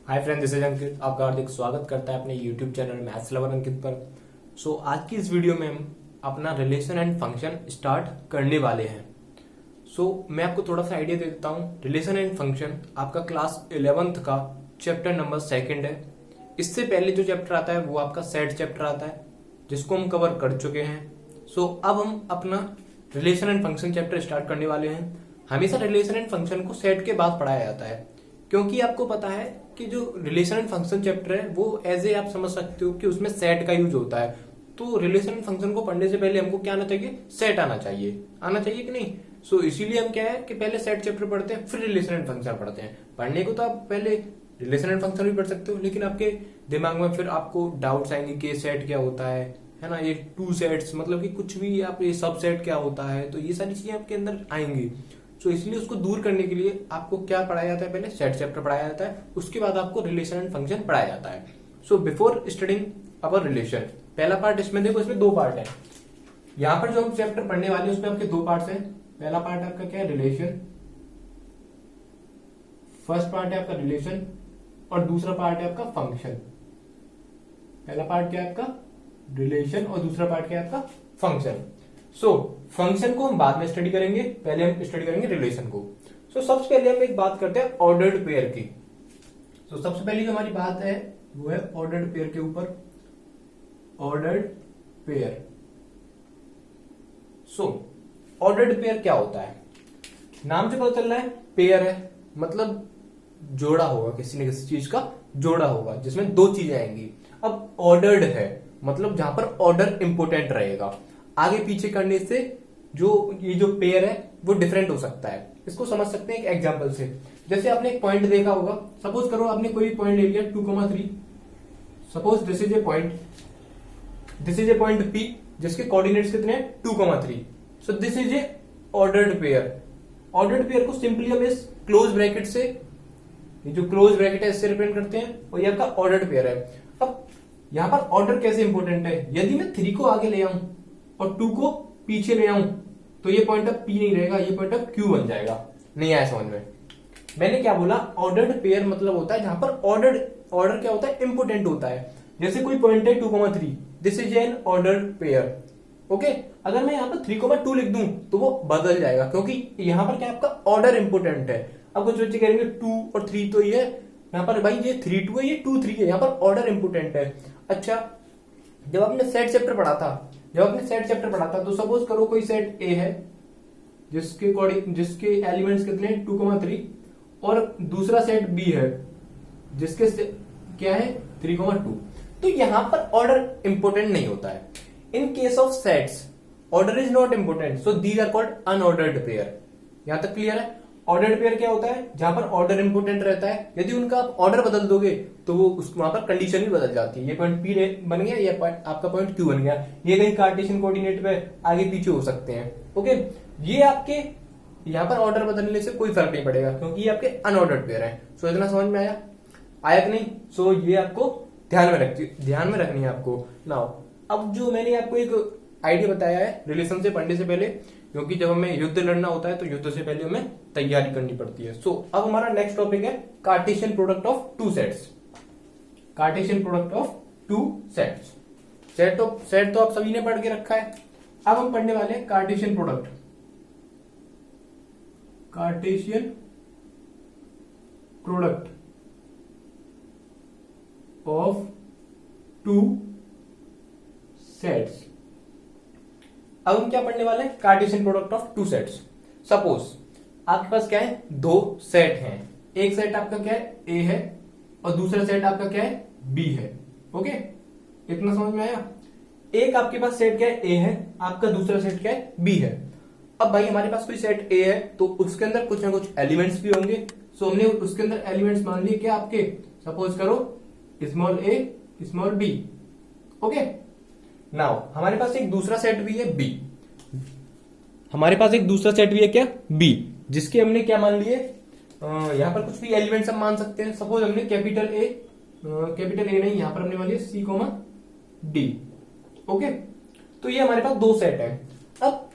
Hi friend, this is अंकित। आपका हार्दिक स्वागत करता है अपने यूट्यूब चैनल मैथ्स लवर अंकित पर। आज की इस वीडियो में हम अपना रिलेशन एंड फंक्शन स्टार्ट करने वाले हैं। मैं आपको थोड़ा सा आइडिया दे देता हूँ। रिलेशन एंड फंक्शन आपका क्लास 11th का चैप्टर नंबर 2 है। इससे पहले जो चैप्टर आता है वो आपका सेट चैप्टर आता है, जिसको हम कवर कर चुके हैं। अब हम अपना relation and function chapter start करने वाले हैं। हमेशा रिलेशन एंड फंक्शन को सेट के बाद पढ़ाया जाता है, क्योंकि आपको पता है कि जो रिलेशन एंड फंक्शन चैप्टर है वो एज ए आप समझ सकते हो कि उसमें सेट का यूज होता है। तो रिलेशन एंड फंक्शन को पढ़ने से पहले हमको क्या आना चाहिए? सेट आना चाहिए कि नहीं। इसीलिए हम क्या है कि पहले सेट चैप्टर पढ़ते हैं, फिर रिलेशन एंड फंक्शन पढ़ते हैं। पढ़ने को तो आप पहले रिलेशन एंड फंक्शन भी पढ़ सकते हो, लेकिन आपके दिमाग में फिर आपको डाउट्स आएंगे कि सेट क्या होता है ना, ये टू सेट्स मतलब कि कुछ भी, आप ये सब सेट क्या होता है, तो ये सारी चीजें आपके अंदर आएंगी। इसलिए उसको दूर करने के लिए आपको क्या पढ़ाया जाता है? पहले सेट चैप्टर पढ़ाया जाता है, उसके बाद आपको रिलेशन एंड फंक्शन पढ़ाया जाता है। बिफोर स्टडिंग अवर रिलेशन, पहला पार्ट इसमें देखो, इसमें 2 पार्ट है। यहाँ पर जो हम चैप्टर पढ़ने वाले हैं उसमें आपके 2 पार्ट्स हैं। पहला पार्ट आपका क्या है? रिलेशन। फर्स्ट पार्ट है आपका रिलेशन और दूसरा पार्ट है आपका फंक्शन। पहला पार्ट क्या है आपका? रिलेशन और दूसरा पार्ट क्या है आपका? फंक्शन। फंक्शन को हम बाद में स्टडी करेंगे, पहले हम स्टडी करेंगे रिलेशन को। सबसे पहले हम एक बात करते हैं ऑर्डर्ड पेयर की। सबसे पहले जो हमारी बात है वो है ऑर्डर्ड पेयर के ऊपर। Ordered pair. ऑर्डर्ड पेयर क्या होता है? नाम से पता चल रहा है पेयर है, मतलब जोड़ा होगा, किसी न किसी चीज का जोड़ा होगा जिसमें 2 चीजें आएंगी। अब ऑर्डर्ड है मतलब जहां पर ऑर्डर इंपोर्टेंट रहेगा, आगे पीछे करने से ये जो पेयर है वो डिफरेंट हो सकता है। इसको समझ सकते हैं एक एग्जांपल से। जैसे आपने एक पॉइंट देखा होगा, सपोज करो आपने कोई पॉइंट ले लिया 2,3। Suppose this is a point P जिसके कोऑर्डिनेट्स कितने हैं? 2,3। This is a ordered pair. Ordered pair को सिंपली हम इस क्लोज ब्रैकेट से, ये जो क्लोज ब्रैकेट है इससे रिप्रेजेंट करते हैं, और ये आपका ऑर्डर्ड पेयर है। अब यहां पर ऑर्डर कैसे इंपॉर्टेंट है? यदि मैं 3 को आगे ले आऊं और 2 को पीछे ले आऊं तो ये पॉइंट ऑफ P नहीं रहेगा, ये पॉइंट ऑफ Q बन जाएगा। नहीं आया समझ में? मैंने क्या बोला? ऑर्डर्ड पेयर मतलब होता है जहां पर ऑर्डर क्या होता है? इंपोर्टेंट होता है। जैसे कोई पॉइंट है 2,3, this is an ordered pair. Okay, अगर मैं यहाँ पर 3,2 लिख दूं तो वो बदल जाएगा, क्योंकि यहाँ पर क्या आपका ऑर्डर इंपोर्टेंट है। अब कुछ बच्चे कहेंगे 2 और 3 तो ये यहाँ पर भाई ये 3,2 है, ये 2,3 है, यहाँ पर ऑर्डर इंपोर्टेंट है। अच्छा, जब आपने सेट चैप्टर पढ़ा था तो सपोज करो कोई सेट ए है जिसके एलिमेंट्स कितने हैं? 2,3, और दूसरा सेट बी है जिसके क्या है? 3,2। तो यहां पर ऑर्डर इंपोर्टेंट नहीं होता है। In case of sets order is not important, so these are called unordered pair. यहां तक क्लियर है? ऑर्डर्ड पेयर क्या होता है? जहां पर ऑर्डर इंपोर्टेंट रहता है। यदि उनका आप ऑर्डर बदल दोगे तो वो वहां पर कंडीशन भी बदल जाती है। ये पॉइंट P बन गया, ये आपका पॉइंट Q बन गया। ये कहीं कार्टेशियन कोऑर्डिनेट पे आगे पीछे हो सकते हैं। ओके, ये आपके यहाँ पर ऑर्डर बदलने से कोई फर्क नहीं पड़ेगा, क्योंकि ये आपके अनऑर्डर्ड पेयर है। इतना समझ में आया कि नहीं? ये आपको ध्यान में रखनी है आपको। नाउ अब जो मैंने आपको एक आइडिया बताया है रिलेशन से पढ़ने से पहले, क्योंकि जब हमें युद्ध लड़ना होता है तो युद्ध से पहले हमें तैयारी करनी पड़ती है। अब हमारा नेक्स्ट टॉपिक है Cartesian product of 2 sets. Cartesian product of 2 sets. Set तो आप सभी ने पढ़ के रखा है। अब हम पढ़ने वाले हैं Cartesian product. Cartesian product of 2 sets. अब हम क्या पढ़ने वाले हैं? Cartesian product of 2 sets. Suppose आपके पास क्या है? 2 सेट हैं। एक सेट आपका क्या है? A है, और दूसरा सेट आपका क्या है? B है। ओके, इतना समझ में आया? एक आपके पास सेट क्या है? A है, आपका दूसरा सेट क्या है? B है। अब भाई हमारे पास कोई सेट A है तो उसके अंदर कुछ ना कुछ एलिमेंट्स भी होंगे। हमने उसके अंदर एलिमेंट्स मान लिए क्या आपके? सपोज करो small a small b। Okay, now हमारे पास एक दूसरा सेट भी है B। क्या? B, जिसके हमने क्या मान लिए? यहां पर कुछ भी एलिमेंट्स हम मान सकते हैं। सपोज हमने कैपिटल A नहीं, यहां पर हमने मान लिया C, D। ओके, तो ये हमारे पास 2 सेट है। अब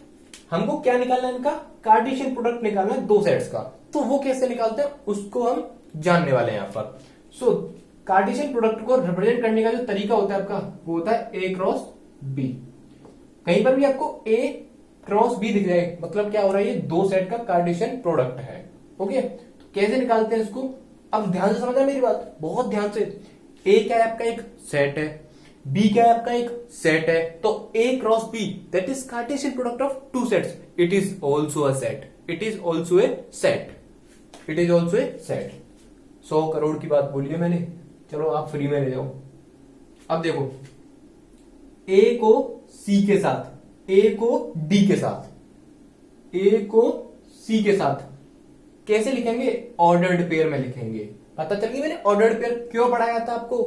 हमको क्या निकालना है? इनका कार्टेशियन प्रोडक्ट निकालना है 2 सेट्स का। तो वो कैसे निकालते हैं उसको हम जानने वाले हैं यहाँ पर। सो कार्टेशियन प्रोडक्ट को रिप्रेजेंट करने का जो तरीका होता है आपका वो होता है ए क्रॉस बी। कहीं पर भी आपको ए क्रॉस बी दिख जाए मतलब क्या हो रहा है, ये दो सेट का कार्टेशियन प्रोडक्ट है। ओके, तो कैसे निकालते हैं इसको, अब ध्यान से समझना मेरी बात, बहुत ध्यान से। ए क्या है आपका, एक सेट है, बी क्या है आपका, एक सेट है, तो A cross B that is Cartesian product of two sets, it is also a set, it is also a set, it is also a set. 100 crore की बात बोली है मैंने, चलो आप फ्री में ले जाओ। अब देखो, ए को सी के साथ, ए को डी के साथ, ए को सी के साथ कैसे लिखेंगे, ऑर्डर्ड पेयर में लिखेंगे। पता चल गई मैंने ऑर्डर्ड पेयर क्यों पढ़ाया था आपको,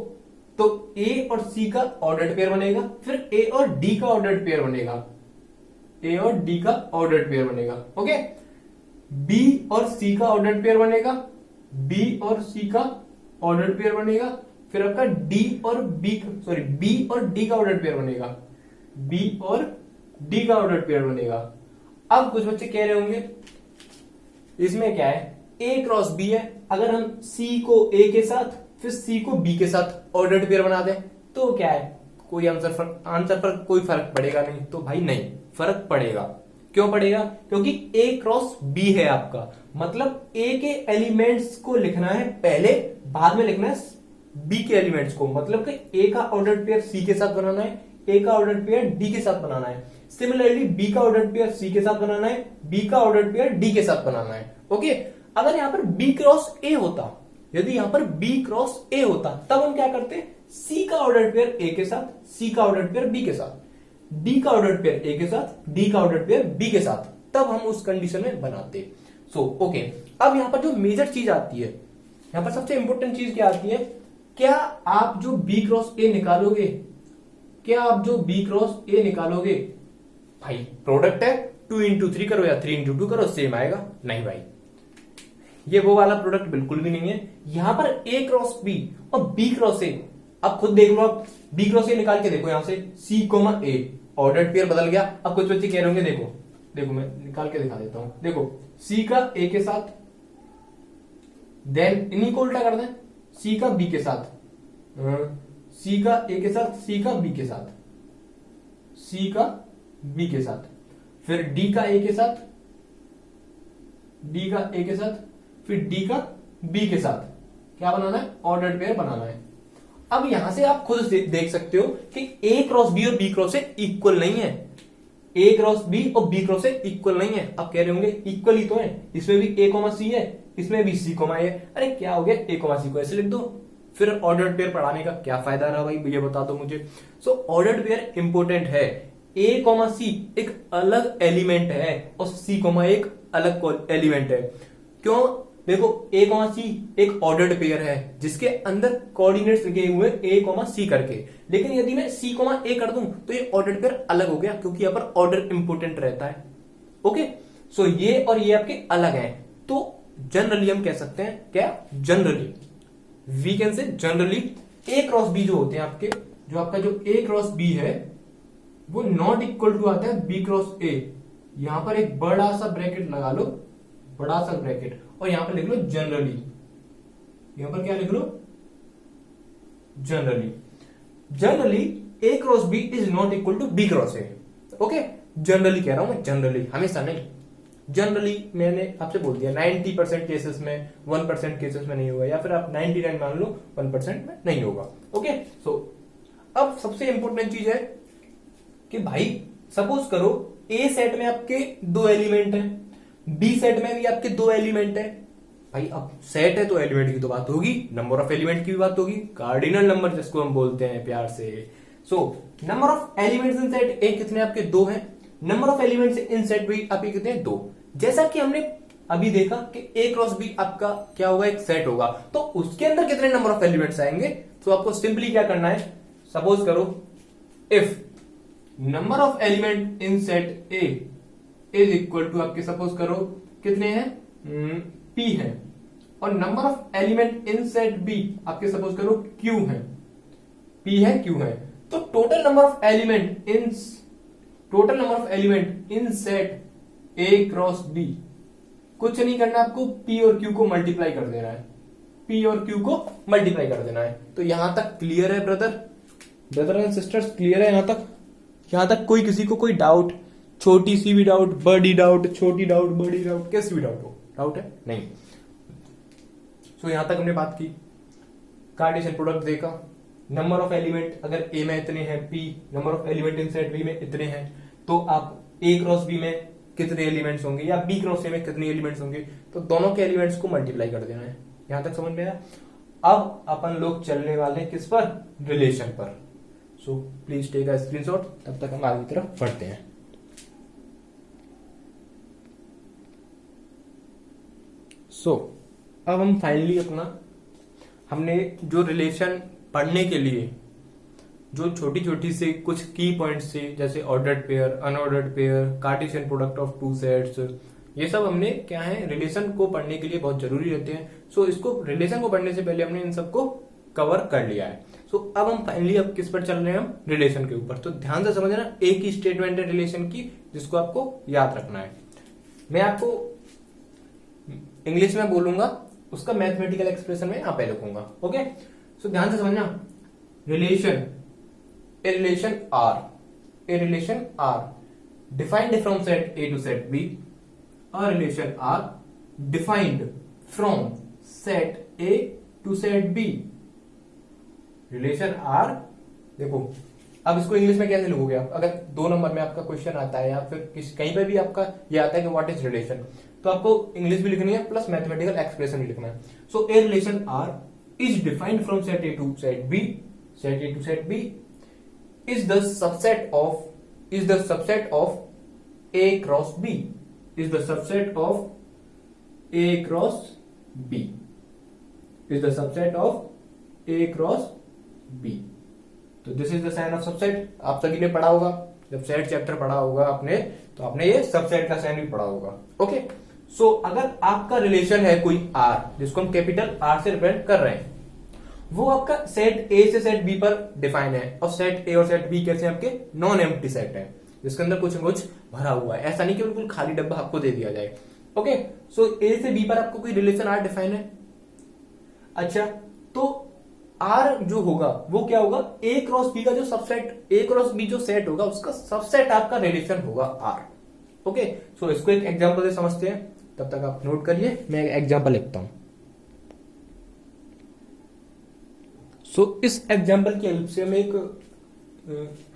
तो ए और सी का ऑर्डर्ड पेयर बनेगा, फिर ए और डी का ऑर्डर्ड पेयर बनेगा, ए और डी का ऑर्डर्ड पेयर बनेगा। ओके, बी और सी का ऑर्डर्ड पेयर बनेगा, बी और सी का ऑर्डर्ड पेयर बनेगा, फिर आपका डी और बी और डी का ऑर्डर्ड पेयर बनेगा, बी और डी का ऑर्डर्ड पेयर बनेगा। अब कुछ बच्चे कह रहे होंगे इसमें क्या है, ए क्रॉस बी है, अगर हम सी को ए के साथ फिर सी को बी के साथ ऑर्डर्ड पेयर बना दें तो क्या है, कोई आंसर पर कोई फर्क पड़ेगा नहीं, तो भाई नहीं फर्क पड़ेगा। क्यों पड़ेगा, क्योंकि ए क्रॉस बी है आपका, मतलब ए के एलिमेंट्स को लिखना है पहले, बाद में लिखना है बी के एलिमेंट्स को, मतलब कि ए का ऑर्डर्ड पेयर सी के साथ बनाना है, ए का ऑर्डर्ड पेयर डी के साथ बनाना है, सिमिलरली बी का ऑर्डर्ड पेयर सी के साथ बनाना है, बी का ऑर्डर्ड पेयर डी के साथ बनाना है। ओके, अगर यहां पर बी क्रॉस ए होता, यदि यहां पर बी क्रॉस ए होता तब हम क्या करते, सी का ऑर्डर्ड पेयर ए के साथ, सी का ऑर्डर्ड पेयर बी के साथ, डी का ऑर्डर्ड पेयर ए के साथ, डी का ऑर्डर्ड पेयर बी के साथ, तब हम उस कंडीशन में बनाते। सो ओके, अब यहां पर जो मेजर चीज आती है, यहां पर सबसे इंपॉर्टेंट चीज क्या आती है, क्या आप जो बी क्रॉस ए निकालोगे, क्या आप जो बी क्रॉस ए निकालोगे, भाई प्रोडक्ट है 2 इंटू 3 करो या 3 इंटू 2 करो सेम आएगा, नहीं भाई ये वो वाला प्रोडक्ट बिल्कुल भी नहीं है। यहां पर ए क्रॉस बी और बी क्रॉस ए, अब खुद देख लो, आप बी क्रॉस ए निकाल के देखो, यहां से सी कोमा ए ऑर्डर्ड पेयर बदल गया। अब कुछ बच्चे कह रहे होंगे, देखो देखो मैं निकाल के दिखा देता हूं, देखो सी का ए के साथ, देन इन्हीं को उल्टा कर दें, सी का बी के साथ, सी का ए के साथ, सी का बी के साथ, सी का बी के साथ, फिर डी का ए के साथ, डी का ए के साथ, फिर डी का बी के साथ, क्या बनाना है, ऑर्डर्ड पेयर बनाना है। अब यहां से आप खुद देख सकते हो कि ए क्रॉस बी और बी क्रॉस ए इक्वल नहीं है, ए क्रॉस बी और बी क्रॉस ए इक्वल नहीं है। अब कह रहे होंगे इक्वल ही तो है, इसमें भी ए कोमा सी है, इसमें भी सी कोमा ए, अरे क्या हो गया, ए कोमा सी को ऐसे लिख दो, फिर ऑर्डर्ड पेयर पढ़ाने का क्या फायदा रहा भाई, ये बता दो मुझे। सो ऑर्डर्ड पेयर इंपोर्टेंट है, ए कोमा सी एक अलग एलिमेंट है और सी कोमा एक अलग एलिमेंट है। क्यों, देखो ए कोमा सी एक ऑर्डर्ड पेयर है जिसके अंदर कोऑर्डिनेट्स लिखे हुए ए कोमा सी करके, लेकिन यदि मैं सी कोमा ए कर दूं तो ये ऑर्डर्ड पेयर अलग हो गया, क्योंकि यहां पर ऑर्डर इंपोर्टेंट रहता है। ओके, सो ये और ये आपके अलग हैं, तो जनरली हम कह सकते हैं क्या, generally we can say generally A cross B जो होते हैं आपके, जो आपका जो ए क्रॉस बी है वो नॉट इक्वल टू आता है बी क्रॉस ए। यहां पर एक बड़ा सा ब्रैकेट लगा लो, बड़ा सा ब्रैकेट, और यहां पर लिख लो जनरली, यहां पर क्या लिख लो, generally, generally A cross B is not equal to B cross A. Okay, generally कह रहा हूं मैं, जनरली, हमेशा नहीं, जनरली मैंने आपसे बोल दिया 90% केसेस में, 1% केसेस में नहीं होगा, या फिर आप 99 मान लो 1% में नहीं होगा। ओके, सो अब सबसे इंपॉर्टेंट चीज है कि भाई सपोज करो ए सेट में आपके 2 एलिमेंट हैं, बी सेट में भी आपके 2 एलिमेंट है। भाई अब सेट है तो एलिमेंट की तो बात होगी, नंबर ऑफ एलिमेंट की भी बात होगी, कार्डिनल नंबर जिसको हम बोलते हैं प्यार से। So number of elements in set A कितने आपके 2 हैं, number of elements in set B आपके कितने 2। जैसा कि हमने अभी देखा कि ए क्रॉस बी आपका क्या होगा, एक सेट होगा, तो उसके अंदर कितने नंबर ऑफ एलिमेंट्स आएंगे, तो आपको सिंपली क्या करना है, सपोज करो if number of element in set A is equal to आपके सपोज करो कितने हैं, P है, और number of element in set B आपके सपोज करो Q है, P है Q है, तो total number of element in set A cross B, कुछ नहीं करना आपको, P और Q को मल्टीप्लाई कर देना है, P और Q को मल्टीप्लाई कर देना है। तो यहां तक क्लियर है ब्रदर एंड सिस्टर्स, क्लियर है यहां तक कोई किसी को कोई डाउट, छोटी सी भी डाउट, बड़ी डाउट, छोटी डाउट, बड़ी डाउट, कैसी भी डाउट हो, डाउट है नहीं। सो यहां तक हमने बात की, कार्टेशियन प्रोडक्ट देखा, नंबर ऑफ एलिमेंट अगर ए में इतने हैं, P number of element in set B में इतने हैं, तो आप ए क्रॉस बी में कितने एलिमेंट्स होंगे या बी क्रॉस ए में कितने एलिमेंट्स होंगे, तो दोनों के एलिमेंट्स को मल्टीप्लाई कर देना है। यहां तक समझ में आया। अब अपन लोग चलने वाले किस पर, रिलेशन पर। So please take a screenshot, तब तक हम आगे की तरफ बढ़ते हैं। सो अब हम फाइनली हमने जो रिलेशन पढ़ने के लिए जो छोटी छोटी से कुछ की पॉइंट्स से, जैसे ordered pair, unordered pair, Cartesian product of two sets, ये सब हमने क्या है रिलेशन को पढ़ने के लिए बहुत जरूरी रहते हैं। सो इसको रिलेशन को पढ़ने से पहले हमने इन सबको कवर कर लिया है। सो अब हम फाइनली अब किस पर चल रहे हैं, हम रिलेशन के ऊपर। तो ध्यान से समझना, एक ही स्टेटमेंट है रिलेशन की जिसको आपको याद रखना है। मैं आपको इंग्लिश में बोलूंगा, उसका मैथमेटिकल एक्सप्रेशन में यहाँ पे लिखूंगा। ओके, सो ध्यान से समझना, relation, a relation R defined from set A to set B, a relation R defined from set A to set B। Relation R, देखो अब इसको इंग्लिश में कैसे लिखोगे आप, अगर 2 नंबर में आपका क्वेश्चन आता है या फिर कहीं पे भी आपका ये आता है कि व्हाट इज रिलेशन, तो आपको इंग्लिश भी लिखनी है प्लस मैथमेटिकल एक्सप्रेशन भी लिखना है। So a relation R is defined from set A to set B, set A to set B is the subset of A cross B, is the subset of A cross B, is the subset of A cross B। तो this is the sign of subset. आप सभी ने पढ़ा होगा, जब set chapter पढ़ा होगा आपने, तो आपने ये सबसेट का साइन भी पढ़ा होगा। ओके, सो अगर आपका रिलेशन है कोई R, जिसको हम कैपिटल R से रिप्रेजेंट कर रहे हैं, वो आपका सेट ए से सेट बी पर डिफाइन है, और सेट ए और सेट बी कैसे आपके नॉन एम्प्टी सेट है, जिसके अंदर कुछ न कुछ भरा हुआ है, ऐसा नहीं कि बिल्कुल खाली डब्बा आपको दे दिया जाए। ओके, सो ए से बी पर आपको कोई रिलेशन आर डिफाइन है। अच्छा, तो आर जो होगा वो क्या होगा, ए क्रॉस बी का जो सबसेट, ए क्रॉस बी जो सेट होगा उसका सबसेट आपका रिलेशन होगा आर। ओके, सो इसको एक एग्जांपल से समझते हैं, तब तक आप नोट करिए, मैं एग्जांपल लिखता हूं। सो इस एग्जाम्पल की हेल्प से हम एक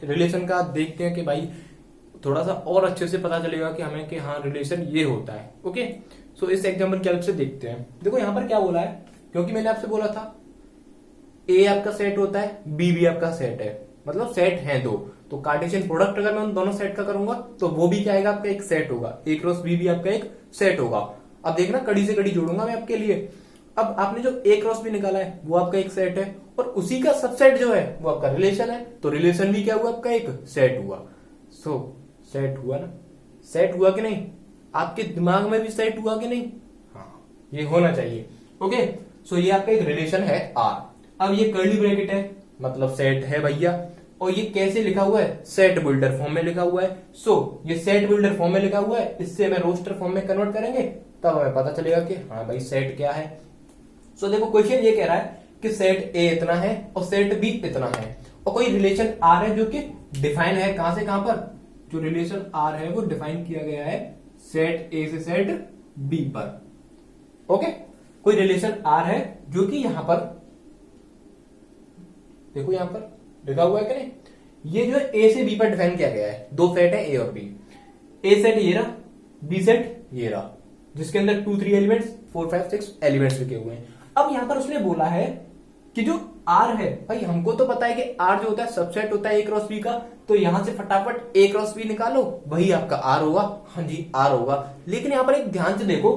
रिलेशन का देखते हैं कि भाई थोड़ा सा और अच्छे से पता चलेगा कि हमें कि हाँ रिलेशन ये होता है। ओके, सो इस एग्जाम्पल की हेल्प से देखते हैं। देखो यहां पर क्या बोला है, क्योंकि मैंने आपसे बोला था ए आपका सेट होता है, बी भी आपका सेट है, मतलब सेट है 2, तो कार्टेशियन प्रोडक्ट अगर मैं उन दोनों सेट का करूंगा तो वो भी क्या आएगा, आपका एक सेट होगा, ए क्रॉस बी भी आपका एक सेट होगा। अब देखना कड़ी से कड़ी जोड़ूंगा मैं आपके लिए। अब आपने जो ए क्रॉस बी निकाला है वो आपका एक सेट है, और उसी का सबसेट जो है वो आपका रिलेशन है, तो रिलेशन भी क्या हुआ, आपका एक सेट हुआ। सो सेट हुआ ना, सेट हुआ कि नहीं, आपके दिमाग में भी सेट हुआ कि नहीं, हाँ ये होना चाहिए। ओके, सो ये आपका एक रिलेशन है आर। अब ये कर्ली ब्रैकेट है, मतलब सेट है भैया, और ये कैसे लिखा हुआ है, सेट बिल्डर फॉर्म में लिखा हुआ है। सो ये सेट बिल्डर फॉर्म में लिखा हुआ है, इससे हमें रोस्टर फॉर्म में कन्वर्ट करेंगे, तब हमें पता चलेगा कि हाँ भाई सेट क्या है। सो देखो क्वेश्चन ये कह रहा है कि सेट ए इतना है और सेट बी इतना है, और कोई रिलेशन आर है जो कि डिफाइन है कहां से कहां पर, जो रिलेशन आर है वो डिफाइन किया गया है सेट ए से सेट बी पर। ओके, कोई रिलेशन आर है जो कि यहां पर देखो, यहां पर लिखा हुआ है कि नहीं, ये जो है ए से बी पर डिफाइन किया गया है, 2 सेट है ए और बी, ए सेट ये रहा, बी सेट ये रहा, जिसके अंदर 2 3 एलिमेंट्स, 4 5 6 एलिमेंट्स लिखे हुए हैं। अब यहां पर उसने बोला है कि जो आर है, भाई हमको तो पता है कि आर जो होता है सबसेट होता है ए क्रॉस बी का, तो यहां से फटाफट ए क्रॉस बी निकालो, वही आपका आर होगा। हाँ जी आर होगा, लेकिन यहां पर एक ध्यान से देखो,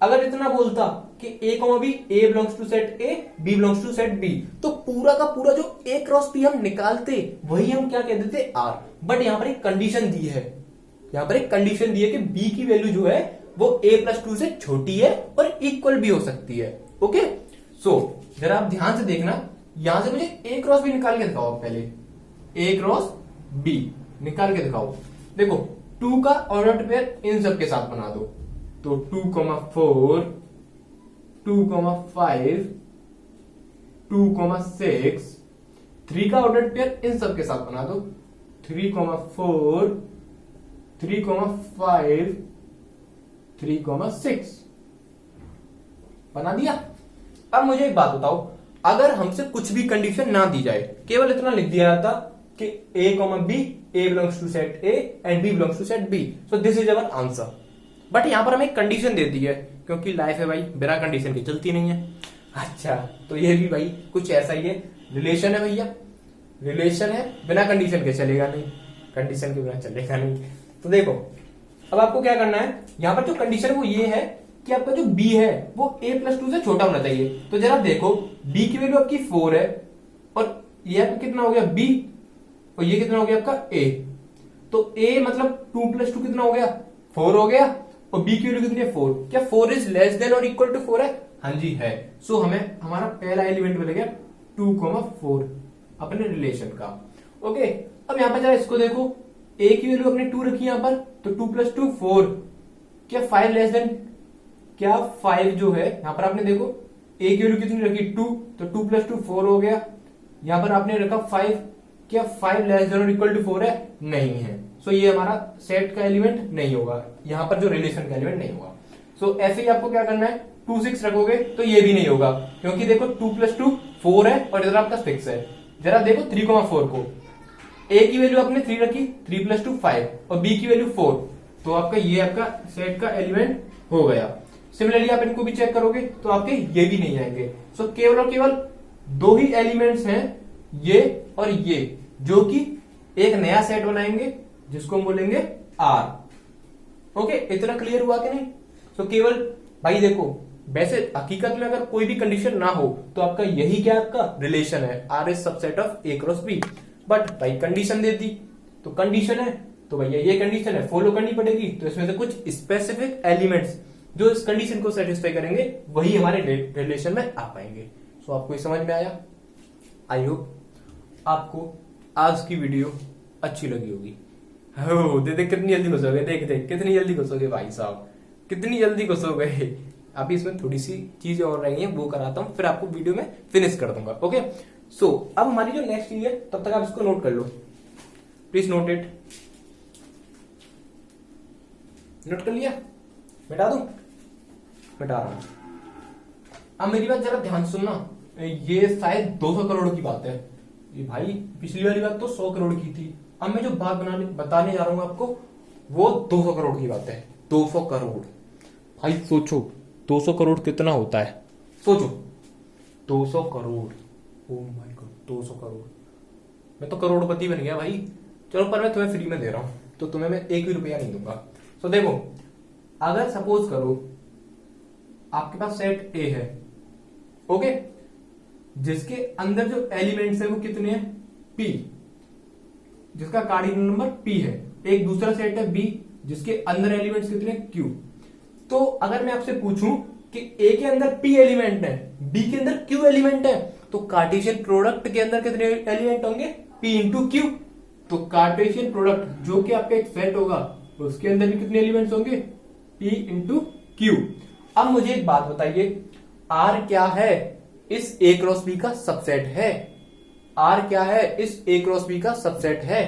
अगर इतना बोलता कि A comma B, A belongs to set A, B belongs to set B, तो पूरा का पूरा जो ए क्रॉस बी हम निकालते वही हम क्या कह देते आर। बट यहां पर एक कंडीशन दी है, यहां पर एक कंडीशन दी है कि बी की वैल्यू जो है वो a+2 से छोटी है और इक्वल भी हो सकती है। ओके, सो जरा आप ध्यान से देखना, यहां से मुझे ए क्रॉस बी निकाल के दिखाओ, पहले ए क्रॉस बी निकाल के दिखाओ। देखो 2 का ऑर्डर पेयर इन सब के साथ बना दो, तो 2, 4 2,5, 2,6, 3 का ऑर्डर पेयर इन सब के साथ बना दो, 3,4, 3,5, 3,6 बना दिया। अब मुझे एक बात बताओ, अगर हमसे कुछ भी कंडीशन ना दी जाए, केवल इतना लिख दिया जाता कि a, b, a belongs to set A and b belongs to set B, so this is our answer, but यहां पर हमें एक कंडीशन दे दी है, क्योंकि लाइफ है भाई बिना कंडीशन की चलती नहीं है। अच्छा, तो ये भी भाई कुछ ऐसा ही है, रिलेशन है भैया, रिलेशन है, बिना कंडीशन के चलेगा नहीं, कंडीशन के बिना चलेगा नहीं। तो देखो अब आपको क्या करना है, यहां पर जो कंडीशन है वो ये है कि आपका जो b है वो a+2 से छोटा होना चाहिए। तो जरा देखो b की वैल्यू आपकी 4 है और ये आपका कितना हो गया b, और ये कितना हो गया आपका a, तो a मतलब 2+2 कितना हो गया 4 हो गया, और b की वैल्यू कितनी है 4। क्या 4 इज लेस देन और इक्वल टू 4 है? हाँ जी है। सो हमें हमारा पहला एलिमेंट मिल गया 2,4 अपने रिलेशन का। ओके, अब यहां पर जरा इसको देखो, a की वैल्यू अपने 2 रखी यहां पर, तो 2+2 4, क्या 5 लेस देन, क्या 5 जो है यहां पर आपने देखो a की वैल्यू कितनी रखी 2, तो 2+2 4 हो गया, यहां पर आपने रखा 5, क्या 5 लेस देन और इक्वल टू 4 है? नहीं है। सो ये हमारा सेट का एलिमेंट नहीं होगा, यहां पर जो रिलेशन का एलिमेंट नहीं होगा। सो ऐसे ही आपको क्या करना है, 2 6 रखोगे तो ये भी नहीं होगा, क्योंकि देखो 2+2 4 है और इधर आपका 6 है। जरा देखो 3,4 को, a की वैल्यू आपने 3 रखी, 3+2 5 और b की वैल्यू 4, तो आपका ये आपका सेट का एलिमेंट हो गया। सिमिलरली आप इनको भी चेक करोगे तो आपके ये भी नहीं आएंगे। सो केवल और केवल 2 ही एलिमेंट्स हैं, ये और ये, जो कि एक नया सेट बनाएंगे जिसको हम बोलेंगे R। ओके, इतना क्लियर हुआ कि नहीं? सो केवल भाई देखो, वैसे हकीकत में अगर कोई भी कंडीशन ना हो तो आपका यही क्या आपका रिलेशन है, R is subset of A cross B। But भाई कंडीशन दे दी तो कंडीशन है, तो भैया ये कंडीशन है फॉलो करनी पड़ेगी, तो इसमें से कुछ स्पेसिफिक एलिमेंट्स जो इस कंडीशन को सेटिस्फाई करेंगे वही हमारे रिलेशन में आ पाएंगे। सो आपको ये समझ में आया? आई होप आपको आज की वीडियो अच्छी लगी होगी। हो देख कितनी जल्दी घुसोगे, देख देख कितनी जल्दी घुसोगे भाई साहब, कितनी जल्दी घुसोगे। अभी इसमें थोड़ी सी चीजें और रही हैं, वो कराता हूं, फिर आपको वीडियो में फिनिश कर दूंगा। ओके, सो अब हमारी जो नेक्स्ट चीज है, तब तक आप इसको नोट कर लो, प्लीज नोट इट। नोट कर लिया? मिटा दूं? मिटा रहा हूं। अब मेरी बात जरा ध्यान सुनना, ये शायद 200 करोड़ की बात है। ये भाई पिछली वाली बात तो 100 करोड़ की थी, अब मैं जो बात बताने जा रहा हूं आपको वो 200 करोड़ की बात है। 200 करोड़ भाई सोचो, 200 करोड़ कितना होता है? सोचो 200 crore, oh my God 200 crore, मैं तो करोड़पति बन गया भाई। चलो पर मैं तुम्हें फ्री में दे रहा हूं, तो तुम्हें मैं 1 भी रुपया नहीं दूंगा। तो देखो, अगर सपोज करो आपके पास सेट ए है, ओके, जिसके अंदर जो एलिमेंट्स है वो कितने हैं? P, जिसका कार्डिनल नंबर P है। एक दूसरा सेट है B, जिसके अंदर एलिमेंट्स कितने हैं? Q। तो अगर मैं आपसे पूछूं कि A के अंदर P एलिमेंट है, B के अंदर Q एलिमेंट है, तो कार्टेशियन प्रोडक्ट के अंदर कितने एलिमेंट होंगे? P into Q। तो कार्टेशियन प्रोडक्ट जो कि आपका एक सेट होगा, उसके अंदर भी कितने एलिमेंट्स होंगे? P into Q। अब मुझे एक बात बताइए, R क्या है? इस A क्रॉस B का सबसेट है। R क्या है? इस A क्रॉस B का सबसेट है।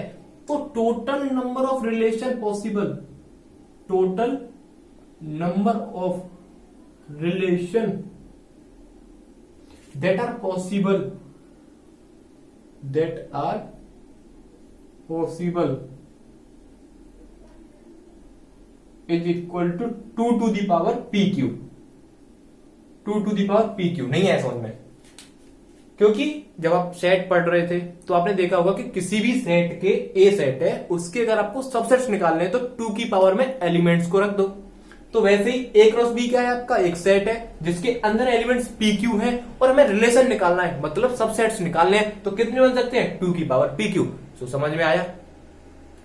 तो total number of relation possible, total number of relation that are possible, is equal to 2 to the power PQ। 2 to the power PQ नहीं है समझ में, क्योंकि जब आप सेट पढ़ रहे थे तो आपने देखा होगा कि किसी भी सेट के ए सेट है, उसके अगर आपको सबसेट्स निकालने हैं तो 2 की पावर में एलिमेंट्स को रख दो। तो वैसे ही ए क्रॉस बी क्या है? आपका एक सेट है जिसके अंदर एलिमेंट्स PQ है और हमें रिलेशन निकालना है, मतलब सबसेट्स निकालने हैं, तो कितने बन सकते हैं? 2 की पावर PQ। सो समझ में आया?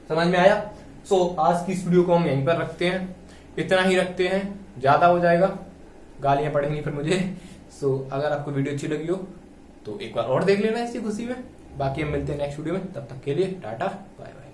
समझ में आया? सो आज की इस वीडियो को हम यहीं पर रखते हैं, इतना ही रखते हैं, ज्यादा हो जाएगा, गालियां पड़ेंगी फिर मुझे। सो अगर आपको वीडियो अच्छी लगी हो तो एक बार और देख लेना इसी खुशी में। बाकी हम मिलते हैं नेक्स्ट वीडियो में, तब तक के लिए टाटा बाय बाय।